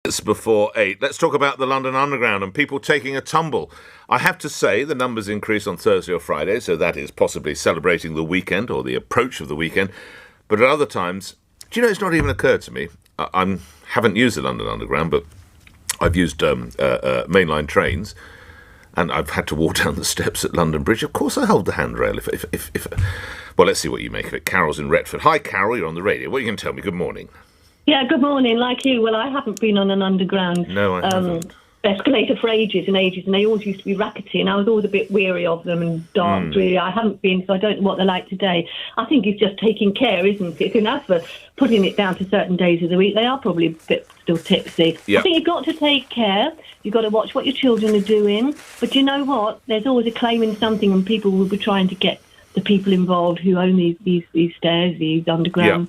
minutes before 8. Let's talk about the London Underground and people taking a tumble. I have to say the numbers increase on Thursday or Friday, so that is possibly celebrating the weekend or the approach of the weekend. But at other times, do you know, it's not even occurred to me. I haven't used the London Underground, but I've used mainline trains, and I've had to walk down the steps at London Bridge. Of course I hold the handrail if well, let's see what you make of it. Carol's in Retford. Hi, Carol, you're on the radio. What are you going to tell me? Good morning. Yeah, good morning. Like you, well, I haven't been on an underground escalator for ages and ages, and they always used to be rackety, and I was always a bit weary of them and dark, really. I haven't been, so I don't know what they're like today. I think it's just taking care, isn't it? And as for putting it down to certain days of the week, they are probably a bit still tipsy. Yep. I think you've got to take care. You've got to watch what your children are doing. But you know what? There's always a claim in something, and people will be trying to get the people involved who own these stairs, these underground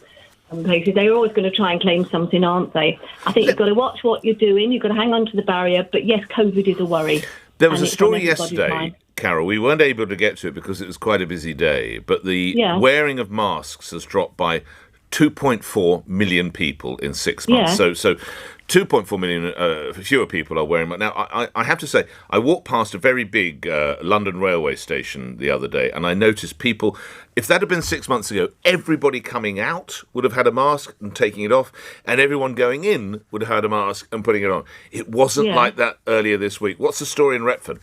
places. They're always going to try and claim something, aren't they? I think you've got to watch what you're doing. You've got to hang on to the barrier. But yes, COVID is a worry. There was a story yesterday, Carol. We weren't able to get to it because it was quite a busy day. But the wearing of masks has dropped by 2.4 million people in 6 months. So 2.4 million fewer people are wearing them. Now, I have to say, I walked past a very big London railway station the other day, and I noticed people, if that had been 6 months ago, everybody coming out would have had a mask and taking it off, and everyone going in would have had a mask and putting it on. It wasn't like that earlier this week. What's the story in Retford?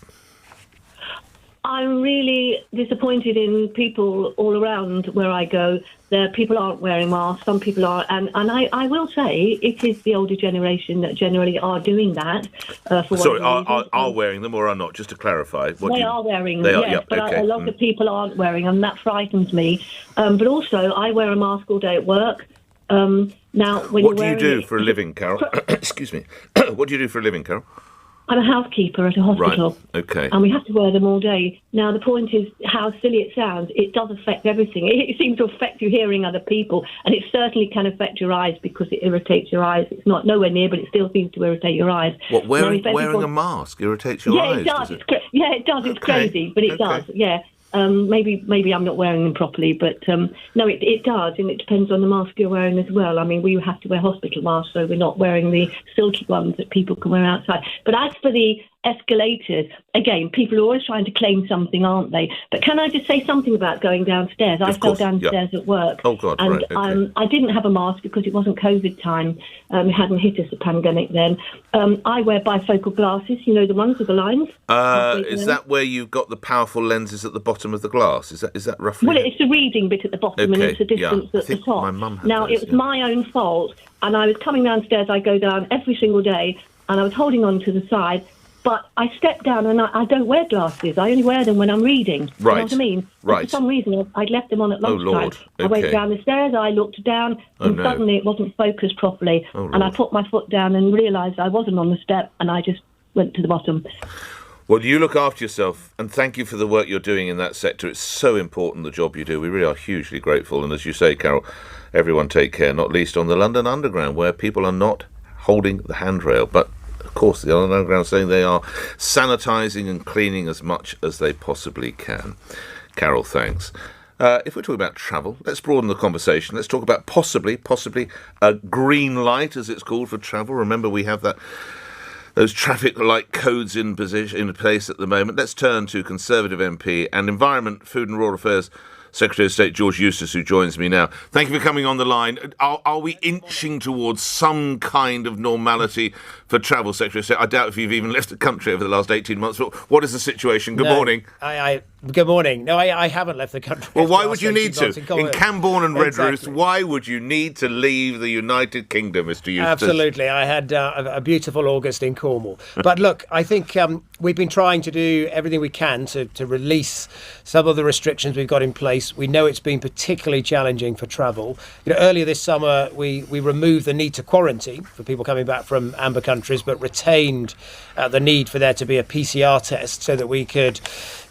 I'm really disappointed in people all around where I go. People aren't wearing masks, some people are, and I will say it is the older generation that generally are doing that. Are wearing them or are not? Just to clarify. They are wearing them, yes, but a lot of people aren't wearing them. That frightens me. But also, I wear a mask all day at work. Now, what do you do for a living, Carol? Excuse me. What do you do for a living, Carol? I'm a housekeeper at a hospital. Right, okay. And we have to wear them all day. Now, the point is how silly it sounds. It does affect everything. It seems to affect you hearing other people, and it certainly can affect your eyes because it irritates your eyes. It's not nowhere near, but it still seems to irritate your eyes. What, wearing a mask irritates your eyes? Yeah, it does. It does. It's crazy, but it does, yeah. Maybe I'm not wearing them properly, but no, it does, and it depends on the mask you're wearing as well. I mean, we have to wear hospital masks, so we're not wearing the silky ones that people can wear outside. But as for the escalators, again, people are always trying to claim something, aren't they? But can I just say something about going downstairs? I fell downstairs at work. Oh, God, and, right, okay. I didn't have a mask because it wasn't COVID time. It hadn't hit us, the pandemic then. I wear bifocal glasses, you know, the ones with the lines. Is that where you've got the powerful lenses at the bottom of the glass? Is that roughly? Well, it's the reading bit at the bottom and it's the distance at the top. My mum had now, those, it was my own fault, and I was coming downstairs. I go down every single day, and I was holding on to the side. But I stepped down, and I don't wear glasses. I only wear them when I'm reading. Right. You know what I mean? Right. For some reason, I'd left them on at lunchtime. Oh, Lord. Okay. I went down the stairs, I looked down, and suddenly it wasn't focused properly. Oh, and I put my foot down and realised I wasn't on the step, and I just went to the bottom. Well, you look after yourself, and thank you for the work you're doing in that sector. It's so important, the job you do. We really are hugely grateful. And as you say, Carol, everyone take care, not least on the London Underground, where people are not holding the handrail. But, of course, the London Underground saying they are sanitising and cleaning as much as they possibly can. Carol, thanks. If we're talking about travel, let's broaden the conversation. Let's talk about possibly a green light, as it's called, for travel. Remember, we have those traffic light codes in place at the moment. Let's turn to Conservative MP and Environment, Food and Rural Affairs Secretary of State George Eustice, who joins me now. Thank you for coming on the line. Are we inching towards some kind of normality for travel, Secretary of State? I doubt if you've even left the country over the last 18 months. But what is the situation? Good morning. Good morning. No, I haven't left the country. Well, why would you need to? In Camborne and Redruth, Exactly. why would you need to leave the United Kingdom, Mr. Eustace? Absolutely. I had a beautiful August in Cornwall. But look, I think we've been trying to do everything we can to release some of the restrictions we've got in place. We know it's been particularly challenging for travel. You know, earlier this summer, we removed the need to quarantine for people coming back from amber countries, but retained the need for there to be a PCR test so that we could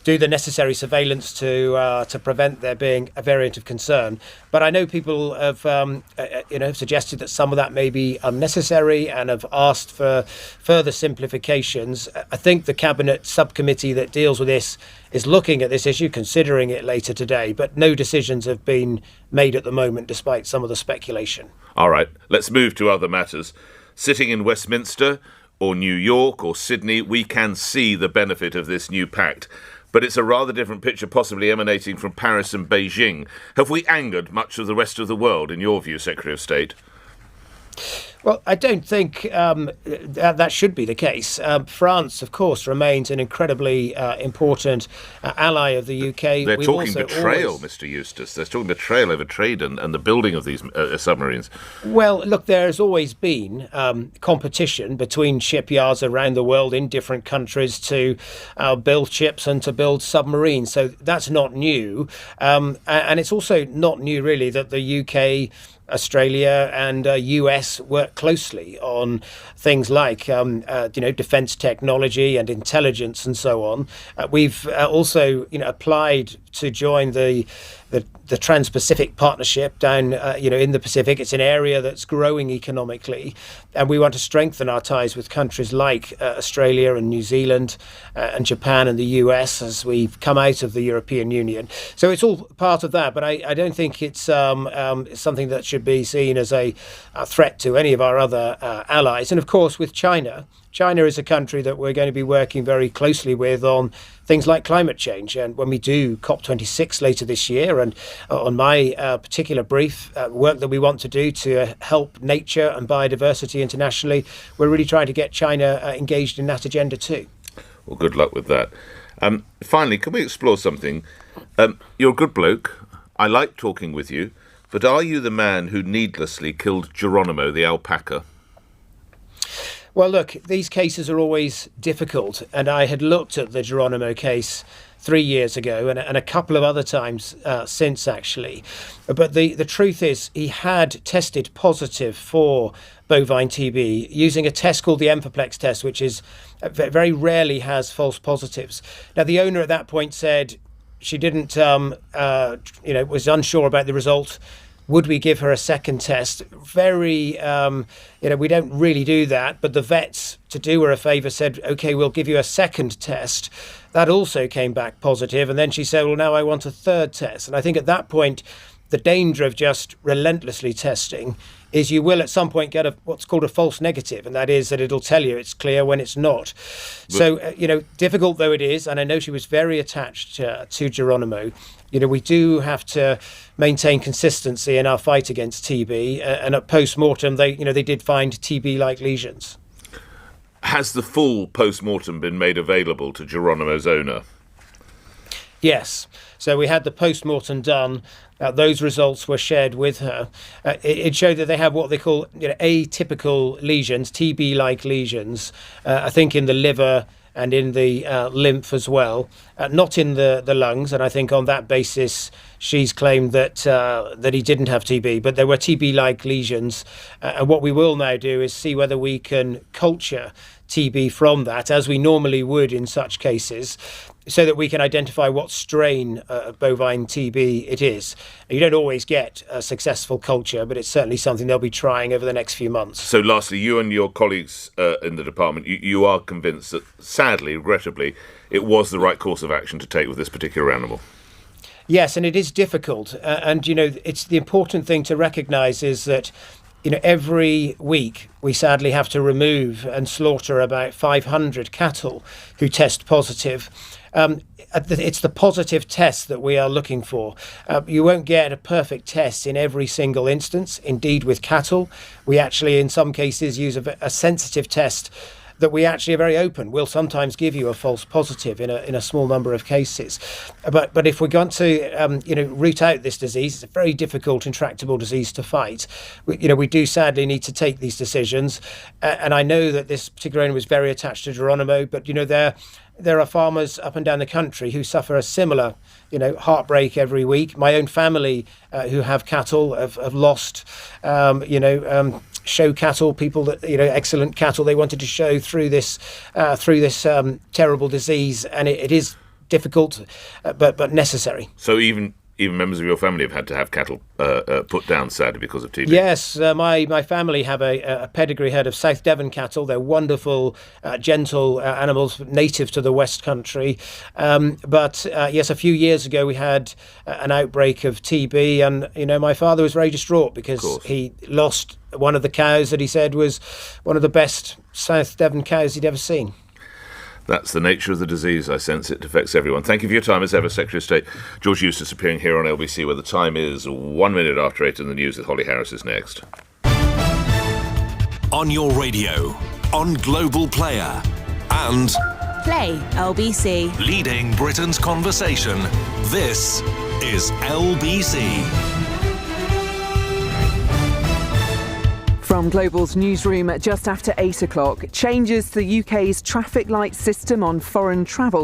do the necessary surveillance to prevent there being a variant of concern. But I know people have suggested that some of that may be unnecessary and have asked for further simplifications. I think the Cabinet subcommittee that deals with this is looking at this issue, considering it later today, but no decisions have been made at the moment, despite some of the speculation. All right, let's move to other matters. sitting in Westminster or New York or Sydney, we can see the benefit of this new pact. But it's a rather different picture possibly emanating from Paris and Beijing. Have we angered much of the rest of the world, in your view, Secretary of State? Well, I don't think that should be the case. France, of course, remains an incredibly important ally of the UK. They're talking betrayal, Mr. Eustice. They're talking betrayal over trade and the building of these submarines. Well, look, there's always been competition between shipyards around the world in different countries to build ships and to build submarines. So that's not new. And it's also not new, really, that the UK, Australia and US work closely on things like, defence technology and intelligence and so on. We've also, applied to join the Trans-Pacific Partnership down, in the Pacific. It's an area that's growing economically, and we want to strengthen our ties with countries like Australia and New Zealand and Japan and the US as we come out of the European Union. So it's all part of that, but I don't think it's something that should be seen as a threat to any of our other allies. And of course, with China is a country that we're going to be working very closely with on things like climate change. And when we do COP26 later this year, and on my particular brief, work that we want to do to help nature and biodiversity internationally, we're really trying to get China engaged in that agenda too. Well, good luck with that. Finally, can we explore something? You're a good bloke. I like talking with you. But are you the man who needlessly killed Geronimo, the alpaca? Well, look, these cases are always difficult, and I had looked at the Geronimo case 3 years ago and a couple of other times since, actually. But the truth is he had tested positive for bovine TB using a test called the Empaplex test, which is very rarely has false positives. Now, the owner at that point said she didn't, was unsure about the result. Would we give her a second test? Very, we don't really do that. But the vets, to do her a favour, said, OK, we'll give you a second test. That also came back positive. And then she said, well, now I want a third test. And I think at that point, the danger of just relentlessly testing is you will at some point get what's called a false negative. And that is that it'll tell you it's clear when it's not. So, difficult though it is, and I know she was very attached to Geronimo, we do have to maintain consistency in our fight against TB. And at post-mortem, they did find TB-like lesions. Has the full post-mortem been made available to Geronimo's owner? Yes. So we had the post-mortem done. Those results were shared with her. It showed that they have what they call atypical lesions, TB-like lesions, I think in the liver and in the lymph as well, not in the lungs. And I think on that basis, she's claimed that he didn't have TB, but there were TB-like lesions. And what we will now do is see whether we can culture TB from that, as we normally would in such cases, so that we can identify what strain of bovine TB it is. You don't always get a successful culture, but it's certainly something they'll be trying over the next few months. So lastly, you and your colleagues in the department, you are convinced that, sadly, regrettably, it was the right course of action to take with this particular animal? Yes, and it is difficult. It's the important thing to recognise is that every week we sadly have to remove and slaughter about 500 cattle who test positive. It's the positive test that we are looking for. You won't get a perfect test in every single instance. Indeed, with cattle, we actually in some cases use a sensitive test that we actually are very open. We'll sometimes give you a false positive in a small number of cases. But if we're going to root out this disease, it's a very difficult, intractable disease to fight. We do sadly need to take these decisions. And I know that this particular owner was very attached to Geronimo, but there are farmers up and down the country who suffer a similar, heartbreak every week. My own family who have cattle have lost, show cattle, people that, excellent cattle they wanted to show through this terrible disease. And it is difficult, but necessary. So even even members of your family have had to have cattle put down, sadly, because of TB. Yes, my family have a pedigree herd of South Devon cattle. They're wonderful, gentle animals, native to the West Country. But yes, a few years ago we had an outbreak of TB, and my father was very distraught because he lost one of the cows that he said was one of the best South Devon cows he'd ever seen. That's the nature of the disease. I sense it affects everyone. Thank you for your time, as ever, Secretary of State George Eustice, appearing here on LBC, where the time is 1 minute after 8 in the news with Holly Harris is next. On your radio, on Global Player, and Play LBC. Leading Britain's conversation. This is LBC. From Global's newsroom at just after 8 o'clock, changes to the UK's traffic light system on foreign travel